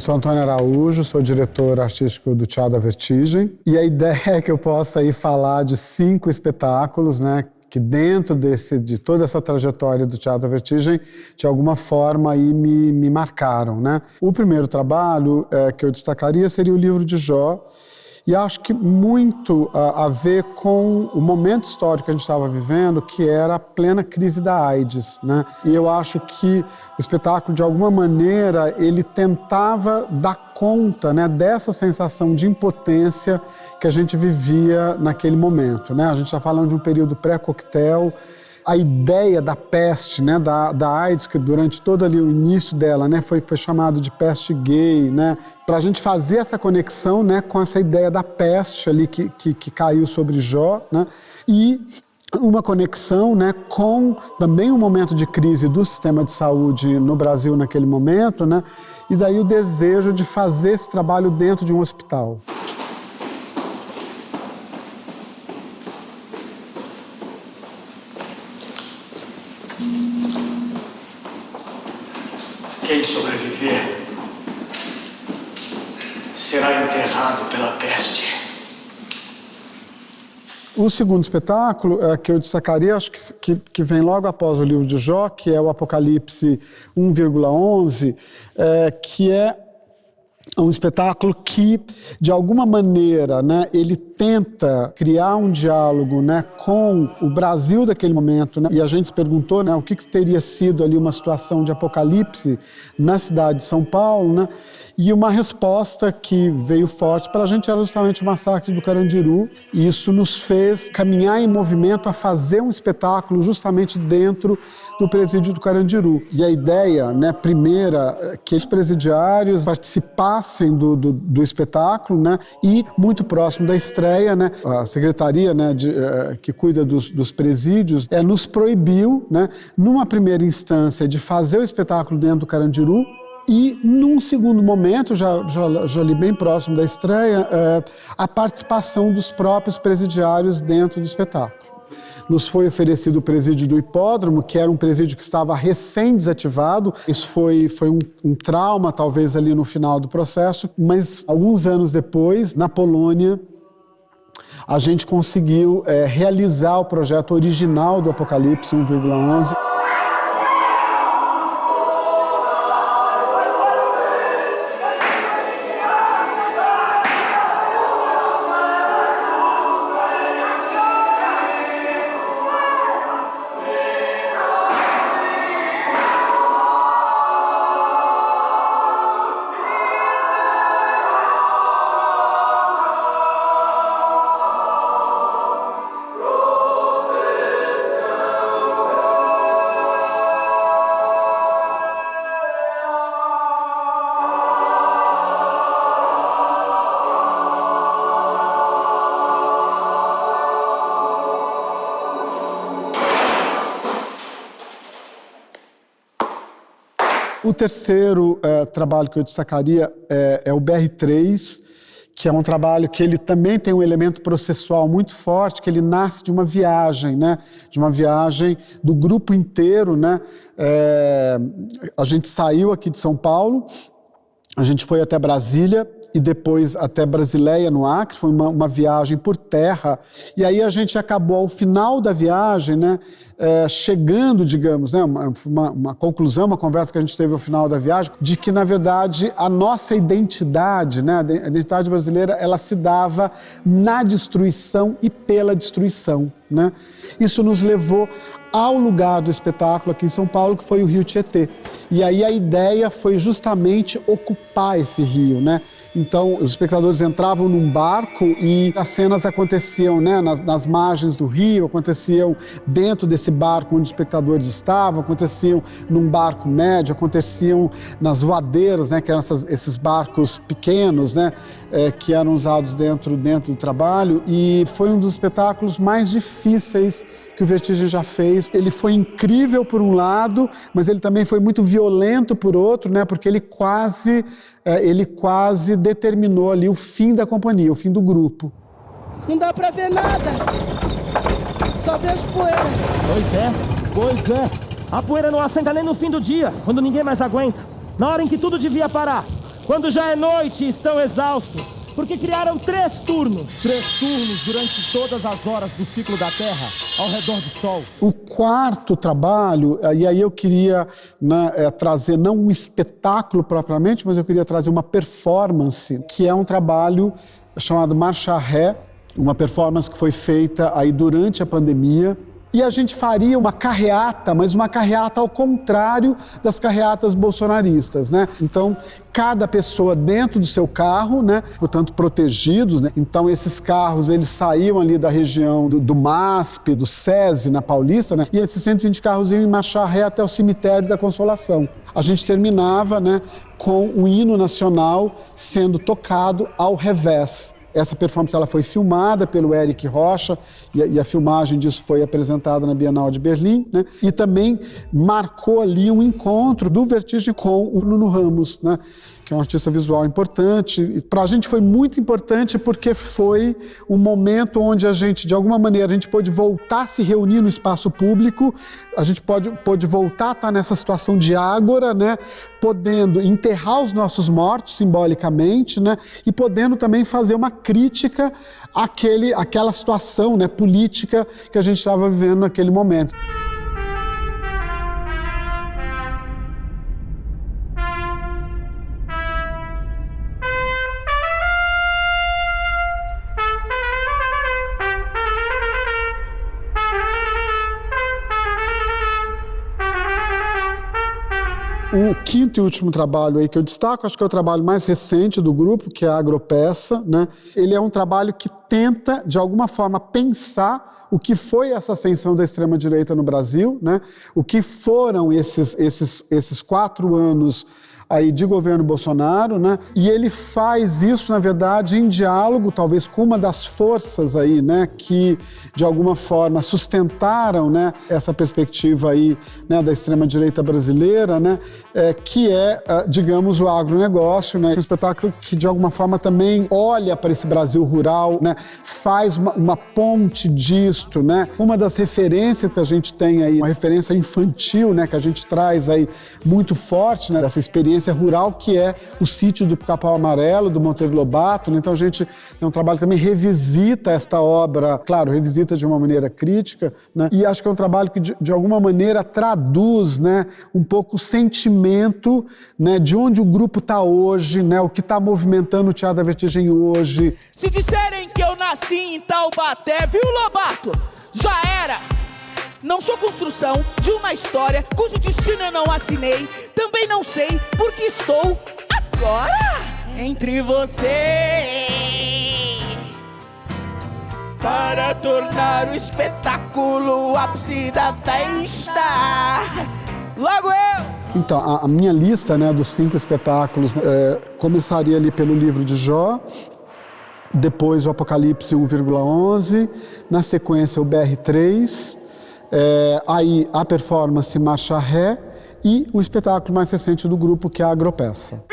sou Antônio Araújo, sou diretor artístico do Teatro da Vertigem. E a ideia é que eu possa aí falar de 5 espetáculos, né, que dentro de toda essa trajetória do Teatro da Vertigem, de alguma forma aí me marcaram, né? O primeiro trabalho que eu destacaria seria o livro de Jó, e acho que muito a ver com o momento histórico que a gente estava vivendo, que era a plena crise da AIDS, né? E eu acho que o espetáculo, de alguma maneira, ele tentava dar conta, né, dessa sensação de impotência que a gente vivia naquele momento, né? A gente está falando de um período pré-coquetel. A ideia da peste, né, da AIDS, que durante todo ali o início dela, né, foi chamado de peste gay, né, para a gente fazer essa conexão, né, com essa ideia da peste ali que caiu sobre Jó, né, e uma conexão, né, com também um momento de crise do sistema de saúde no Brasil naquele momento, né, e daí o desejo de fazer esse trabalho dentro de um hospital. Quem sobreviver será enterrado pela peste. O segundo espetáculo que eu destacaria, acho que vem logo após o livro de Jó, que é o Apocalipse 1,11, que é um espetáculo que, de alguma maneira, né, ele tenta criar um diálogo, né, com o Brasil daquele momento, né, e a gente se perguntou, né, o que teria sido ali uma situação de apocalipse na cidade de São Paulo, né, e uma resposta que veio forte para a gente era justamente o massacre do Carandiru, e isso nos fez caminhar em movimento a fazer um espetáculo justamente dentro do presídio do Carandiru. E a ideia, né, primeira, que os presidiários participassem do espetáculo, né, e muito próximo da estreia, né, a secretaria, né, que cuida dos presídios nos proibiu, né, numa primeira instância, de fazer o espetáculo dentro do Carandiru. E, num segundo momento, já ali bem próximo da estreia, a participação dos próprios presidiários dentro do espetáculo. Nos foi oferecido o presídio do Hipódromo, que era um presídio que estava recém-desativado. Isso foi um trauma, talvez, ali no final do processo. Mas, alguns anos depois, na Polônia, a gente conseguiu realizar o projeto original do Apocalipse 1,11. O terceiro trabalho que eu destacaria é o BR-3, que é um trabalho que ele também tem um elemento processual muito forte, que ele nasce de uma viagem, né? De uma viagem do grupo inteiro, né? A gente saiu aqui de São Paulo, a gente foi até Brasília e depois até Brasileia, no Acre, foi uma viagem por terra. E aí a gente acabou, ao final da viagem, né, chegando, digamos, né, uma conclusão, uma conversa que a gente teve ao final da viagem, de que, na verdade, a nossa identidade, né, a identidade brasileira, ela se dava na destruição e pela destruição, né? Isso nos levou ao lugar do espetáculo aqui em São Paulo, que foi o Rio Tietê. E aí a ideia foi justamente ocupar esse rio, né? Então, os espectadores entravam num barco e as cenas aconteciam, né, nas margens do rio, aconteciam dentro desse barco onde os espectadores estavam, aconteciam num barco médio, aconteciam nas voadeiras, né, que eram esses barcos pequenos, né, que eram usados dentro do trabalho. E foi um dos espetáculos mais difíceis que o Vertigem já fez. Ele foi incrível por um lado, mas ele também foi muito violento por outro, né, porque ele quase determinou ali o fim da companhia, o fim do grupo. Não dá pra ver nada, só vejo poeira. Pois é. A poeira não assenta nem no fim do dia, quando ninguém mais aguenta. Na hora em que tudo devia parar. quando já é noite e estão exaustos, porque criaram 3 turnos. 3 turnos durante todas as horas do ciclo da Terra, ao redor do Sol. O quarto trabalho, e aí eu queria trazer não um espetáculo propriamente, mas eu queria trazer uma performance, que é um trabalho chamado Marcha Ré, uma performance que foi feita aí durante a pandemia. E a gente faria uma carreata, mas uma carreata ao contrário das carreatas bolsonaristas, né? Então, cada pessoa dentro do seu carro, né? Portanto, protegidos, né? Então, esses carros, eles saíam ali da região do MASP, do SESI, na Paulista, né? E esses 120 carros iam em marcha ré até o cemitério da Consolação. A gente terminava, né, com o hino nacional sendo tocado ao revés. Essa performance ela foi filmada pelo Eric Rocha e a filmagem disso foi apresentada na Bienal de Berlim, né? E também marcou ali um encontro do Vertigem com o Nuno Ramos, né? Que é um artista visual importante. Para a gente foi muito importante porque foi um momento onde a gente, de alguma maneira, a gente pôde voltar a se reunir no espaço público, a gente pôde voltar a estar nessa situação de ágora, né? Podendo enterrar os nossos mortos simbolicamente, né? E podendo também fazer uma crítica àquela situação, né, política que a gente estava vivendo naquele momento. O quinto e último trabalho aí que eu destaco, acho que é o trabalho mais recente do grupo, que é a Agropeça, né? Ele é um trabalho que tenta, de alguma forma, pensar o que foi essa ascensão da extrema-direita no Brasil, né? O que foram esses 4 anos aí de governo Bolsonaro, né? E ele faz isso, na verdade, em diálogo, talvez com uma das forças aí, né, que de alguma forma sustentaram, né, essa perspectiva aí, né, da extrema-direita brasileira, né, que é, digamos, o agronegócio, né? Um espetáculo que de alguma forma também olha para esse Brasil rural, né? Faz uma ponte disto, né? Uma das referências que a gente tem aí, uma referência infantil, né, que a gente traz aí muito forte, né, dessa experiência rural, que é o sítio do Pica-Pau Amarelo, do Monteiro Lobato, né? Então a gente tem um trabalho que também revisita esta obra, claro, revisita de uma maneira crítica, né? E acho que é um trabalho que de alguma maneira traduz, né, um pouco o sentimento, né, de onde o grupo está hoje, né, o que está movimentando o Teatro da Vertigem hoje. Se disserem que eu nasci em Taubaté, viu, Lobato? Já era! Não sou construção de uma história cujo destino eu não assinei. Também não sei porque estou agora entre vocês para tornar o espetáculo o ápice da festa. Logo eu! Então, a minha lista, né, dos 5 espetáculos começaria ali pelo livro de Jó, depois o Apocalipse 1,11, na sequência o BR3, aí a performance Marcha Ré e o espetáculo mais recente do grupo, que é a Agropeça.